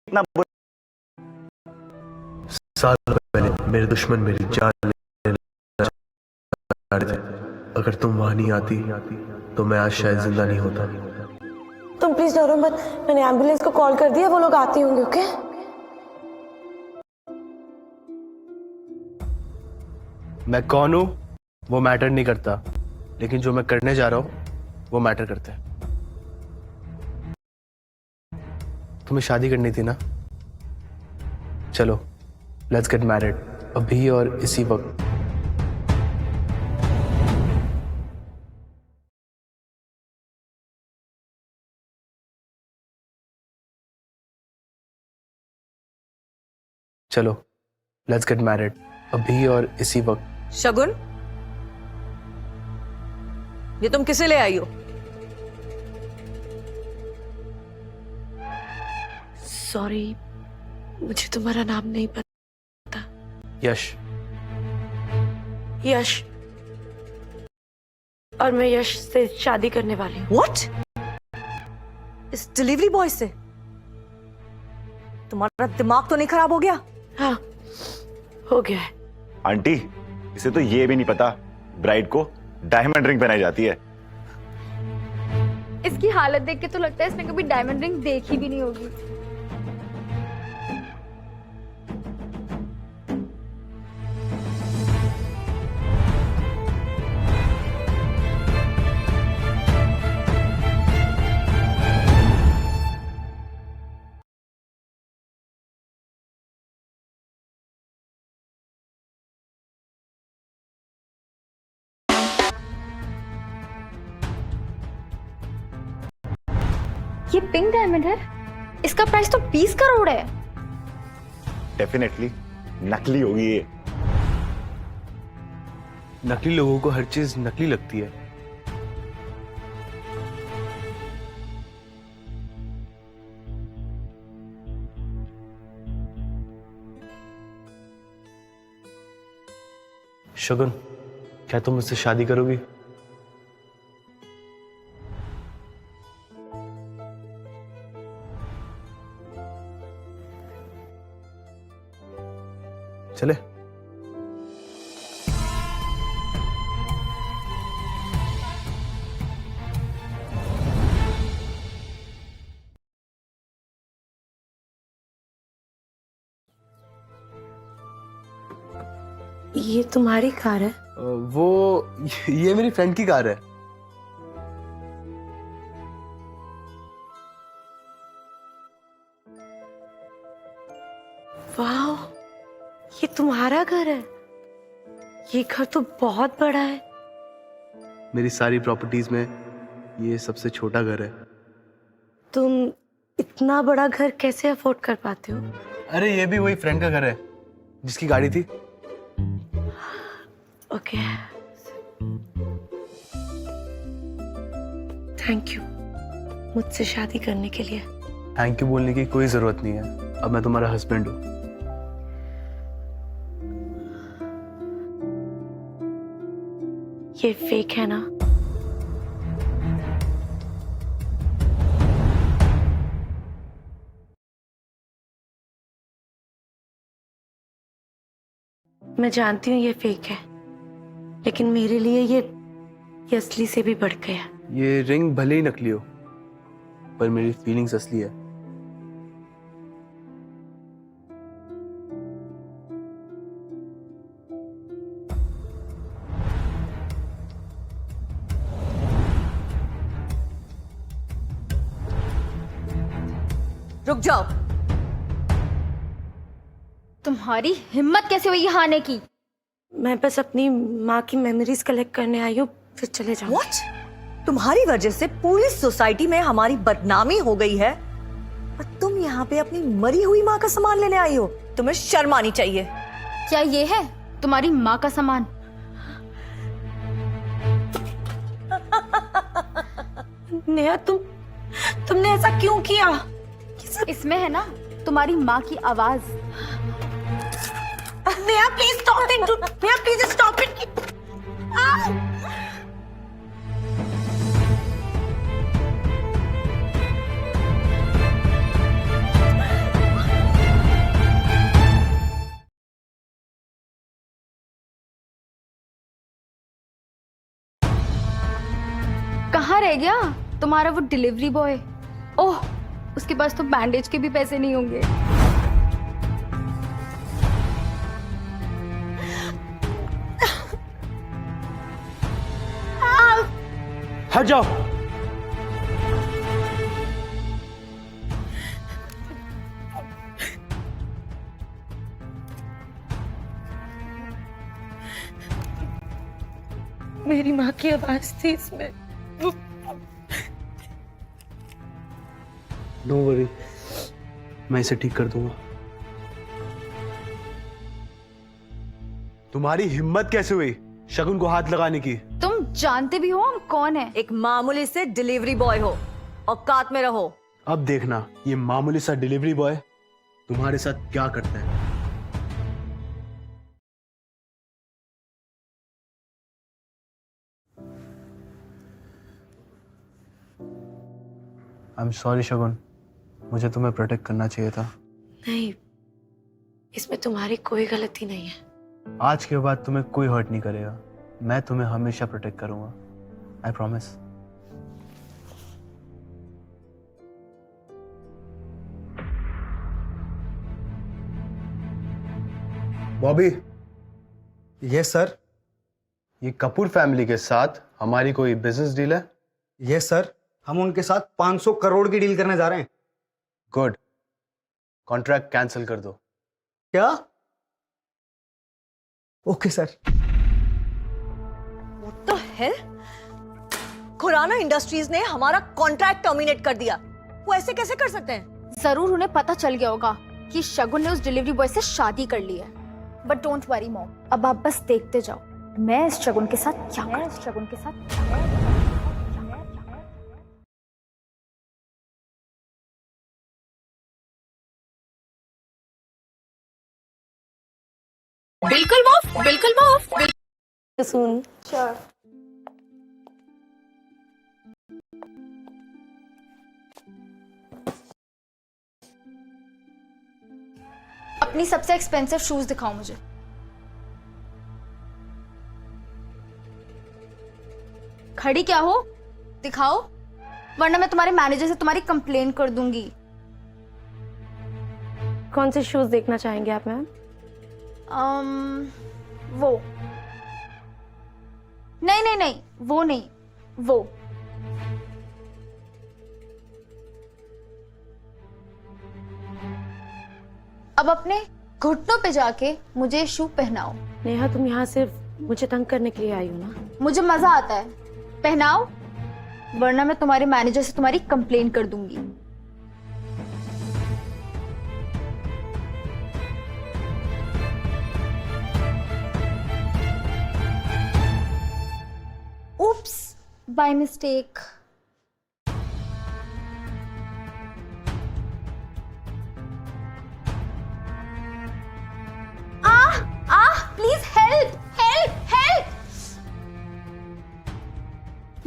इतना साल पहले मेरे दुश्मन मेरी जान लेना चाह रहे थे। अगर तुम वहां नहीं आती तो मैं आज शायद जिंदा नहीं होता। तुम प्लीज डरो मत, मैंने एम्बुलेंस को कॉल कर दिया, वो लोग आती होंगे। ओके मैं कौन हूं वो मैटर नहीं करता, लेकिन जो मैं करने जा रहा हूं वो मैटर करता है। तुम्हें शादी करनी थी ना, चलो लेट्स गेट मैरिड अभी और इसी वक्त। चलो लेट्स गेट मैरिड अभी और इसी वक्त। शगुन, ये तुम किसे ले आई हो? सॉरी, मुझे तुम्हारा नाम नहीं पता। यश। यश, और मैं यश से शादी करने वाली हूँ। व्हाट? इस डिलीवरी बॉय से? तुम्हारा दिमाग तो नहीं खराब हो गया? हाँ, हो गया है। आंटी, इसे तो ये भी नहीं पता ब्राइड को डायमंड रिंग पहनाई जाती है। इसकी हालत देख के तो लगता है इसने कभी डायमंड रिंग देखी भी नहीं होगी। ये पिंक डायमंड है, इसका प्राइस तो 20 करोड़ है। डेफिनेटली नकली होगी ये। नकली लोगों को हर चीज नकली लगती है। शगुन, क्या तुम मुझसे शादी करोगी? चले। ये तुम्हारी कार है? वो ये मेरी फ्रेंड की कार है। वाह, ये तुम्हारा घर है? ये घर तो बहुत बड़ा है। मेरी सारी प्रॉपर्टीज में ये सबसे छोटा घर है। तुम इतना बड़ा घर कैसे अफोर्ड कर पाते हो? अरे ये भी वही फ्रेंड का घर है जिसकी गाड़ी थी। ओके, थैंक यू मुझसे शादी करने के लिए। थैंक यू बोलने की कोई जरूरत नहीं है, अब मैं तुम्हारा हस्बैंड हूँ। ये फेक है ना? मैं जानती हूँ ये फेक है, लेकिन मेरे लिए ये असली से भी बढ़ गया। ये रिंग भले ही नकली हो, पर मेरी फीलिंग्स असली है। रुक जाओ। तुम्हारी हिम्मत कैसे हुई यहाँ आने की? मैं बस अपनी माँ की मेमोरीज कलेक्ट करने आई हूँ, फिर चले जाऊँ। व्हाट? तुम्हारी वजह से पूरी सोसाइटी में हमारी बदनामी हो गई है और तुम यहाँ पे अपनी मरी हुई माँ का सामान लेने आई हो। तुम्हें शर्म आनी चाहिए। क्या ये है तुम्हारी माँ का सामान? नेहा, तुमने ऐसा क्यों किया? इसमें है ना तुम्हारी माँ की आवाज। Neha please stop it. Neha please stop it. कहाँ रह गया तुम्हारा वो डिलीवरी बॉय? ओह, उसके पास तो बैंडेज के भी पैसे नहीं होंगे। हट जाओ। मेरी माँ की आवाज थी इसमें। नो वरी, मैं इसे ठीक कर दूंगा। तुम्हारी हिम्मत कैसे हुई शगुन को हाथ लगाने की? तुम जानते भी हो हम कौन है? एक मामूली से डिलीवरी बॉय हो, औकात में रहो। अब देखना ये मामूली सा डिलीवरी बॉय तुम्हारे साथ क्या करता है। आई एम सॉरी शगुन, मुझे तुम्हें प्रोटेक्ट करना चाहिए था। नहीं, इसमें तुम्हारी कोई गलती नहीं है। आज के बाद तुम्हें कोई हर्ट नहीं करेगा। मैं तुम्हें हमेशा प्रोटेक्ट करूंगा, I promise. Bobby. Yes sir. ये कपूर फैमिली के साथ हमारी कोई बिजनेस डील है? यस सर, हम उनके साथ 500 करोड़ की डील करने जा रहे हैं। गुड, कॉन्ट्रैक्ट कैंसिल कर दो। क्या? Okay sir. What the hell? Khurana industries ने हमारा कॉन्ट्रैक्ट टर्मिनेट कर दिया। वो ऐसे कैसे कर सकते हैं? जरूर उन्हें पता चल गया होगा कि शगुन ने उस डिलीवरी बॉय से शादी कर ली है। बट डोंट वरी मॉम, अब आप बस देखते जाओ मैं इस शगुन के साथ क्या बिल्कुल माफ, बिल्कुल माफ। सुन, अपनी सबसे एक्सपेंसिव शूज दिखाओ मुझे। खड़ी क्या हो, दिखाओ, वरना मैं तुम्हारे मैनेजर से तुम्हारी कंप्लेन कर दूंगी। कौन से शूज देखना चाहेंगे आप मैम? वो नहीं, वो नहीं, वो। अब अपने घुटनों पे जाके मुझे शू पहनाओ। नेहा, तुम यहाँ सिर्फ मुझे तंग करने के लिए आई हो ना? मुझे मजा आता है, पहनाओ, वरना मैं तुम्हारे मैनेजर से तुम्हारी कंप्लेन कर दूंगी। Oops, by mistake. Please help!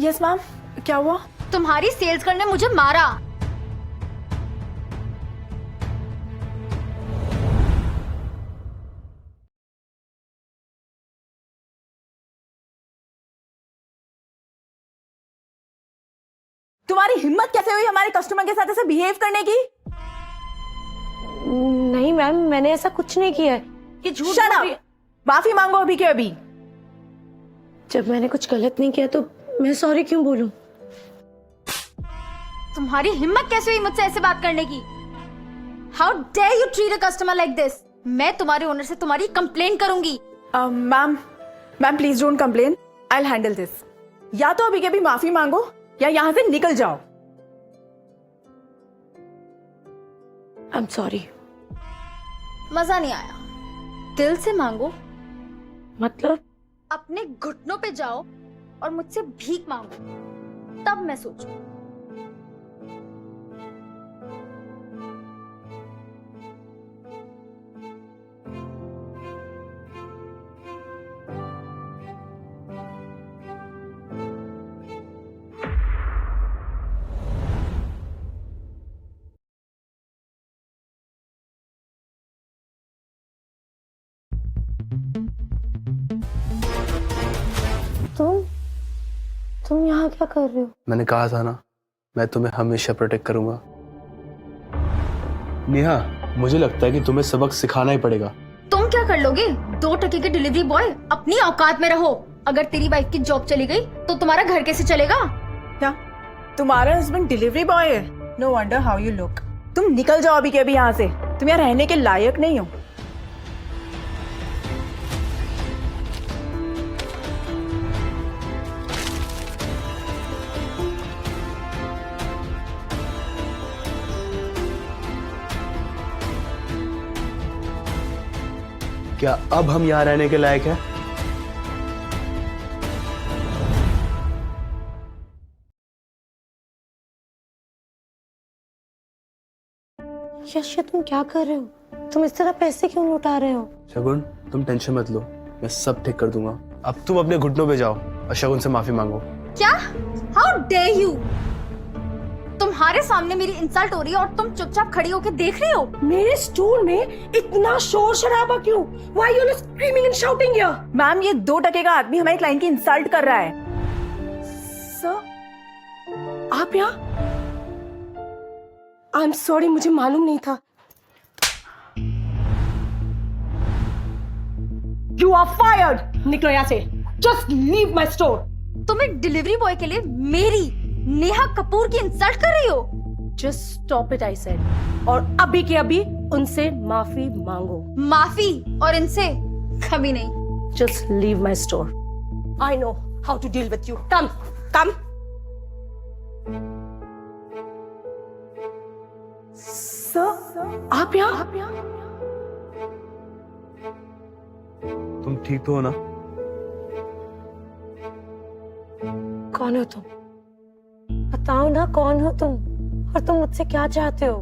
Yes ma'am, क्या हुआ? तुम्हारी सेल्स गर्ल ने मुझे मारा। तुम्हारी हिम्मत कैसे हुई हमारे कस्टमर के साथ ऐसे बिहेव करने की? नहीं मैम, मैंने ऐसा कुछ नहीं किया है। ये झूठ Shut बोल up! रही है। माफी मांगो अभी के अभी। जब मैंने कुछ गलत नहीं किया तो मैं सॉरी क्यों बोलूं? तुम्हारी हिम्मत कैसे हुई मुझसे ऐसे बात करने की? How dare you treat a customer like this? मैं तुम्हारे ओनर से तुम्हारी कंप्लेन करूंगी। Ma'am please don't complain, I will handle this. या तो अभी के अभी माफी मांगो या यहाँ से निकल जाओ। I am sorry. मजा नहीं आया, दिल से मांगो। मतलब? अपने घुटनों पे जाओ और मुझसे भीख मांगो, तब मैं सोचूं। तुम यहाँ क्या कर रहे हो? मैंने कहा था ना, मैं तुम्हें हमेशा प्रोटेक्ट करूंगा। नेहा, मुझे लगता है कि तुम्हें सबक सिखाना ही पड़ेगा। तुम क्या कर लोगे? 2 टके के डिलीवरी बॉय, अपनी औकात में रहो। अगर तेरी वाइफ की जॉब चली गई तो तुम्हारा घर कैसे चलेगा? क्या तुम्हारा हस्बैंड डिलीवरी बॉय है? No wonder how you look. तुम निकल जाओ अभी के अभी यहाँ से, तुम यहाँ रहने के लायक नहीं हो। क्या अब हम यहाँ रहने के लायक हैं? यश, ये तुम क्या कर रहे हो? तुम इस तरह पैसे क्यों लुटा रहे हो? शगुन, तुम टेंशन मत लो, मैं सब ठीक कर दूंगा। अब तुम अपने घुटनों पे जाओ और शगुन से माफी मांगो। क्या? How dare you! तुम्हारे सामने मेरी इंसल्ट हो रही है और तुम चुपचाप खड़ी होकर देख रही हो। मेरे स्टोर में इतना शोर शराबा क्यों? Why you screaming and shouting here? Ma'am, ये 2 टके का आदमी हमारे क्लाइंट की इंसल्ट कर रहा है। सर, आप यहाँ? I'm sorry, मुझे मालूम नहीं था। You are fired! निकलो यहाँ से। Just leave my store. तुम एक डिलीवरी बॉय के लिए मेरी नेहा कपूर की इंसल्ट कर रही हो? Just stop it, I said. और अभी के अभी उनसे माफी मांगो। माफी और इनसे कभी नहीं। Just leave my store. I know how to deal with you. Come, come. Sir, आप यहाँ? तुम ठीक तो हो ना? कौन हो तुम? बताओ ना, कौन हो तुम और तुम मुझसे क्या चाहते हो?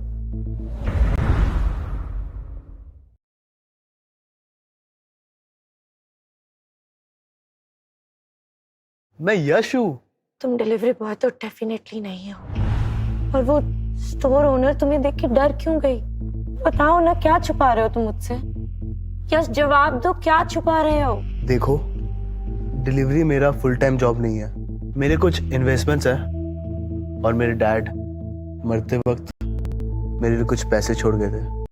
मैं यश हूँ। तुम डिलीवरी बॉय तो डेफिनेटली नहीं हो। और वो स्टोर ओनर तुम्हें देख के डर क्यों गई? बताओ ना, क्या छुपा रहे हो तुम मुझसे? यस, जवाब दो, क्या छुपा रहे हो? देखो, डिलीवरी मेरा फुल टाइम जॉब नहीं है। मेरे कुछ इन्वेस्टमेंट्स हैं और मेरे डैड मरते वक्त मेरे लिए कुछ पैसे छोड़ गए थे।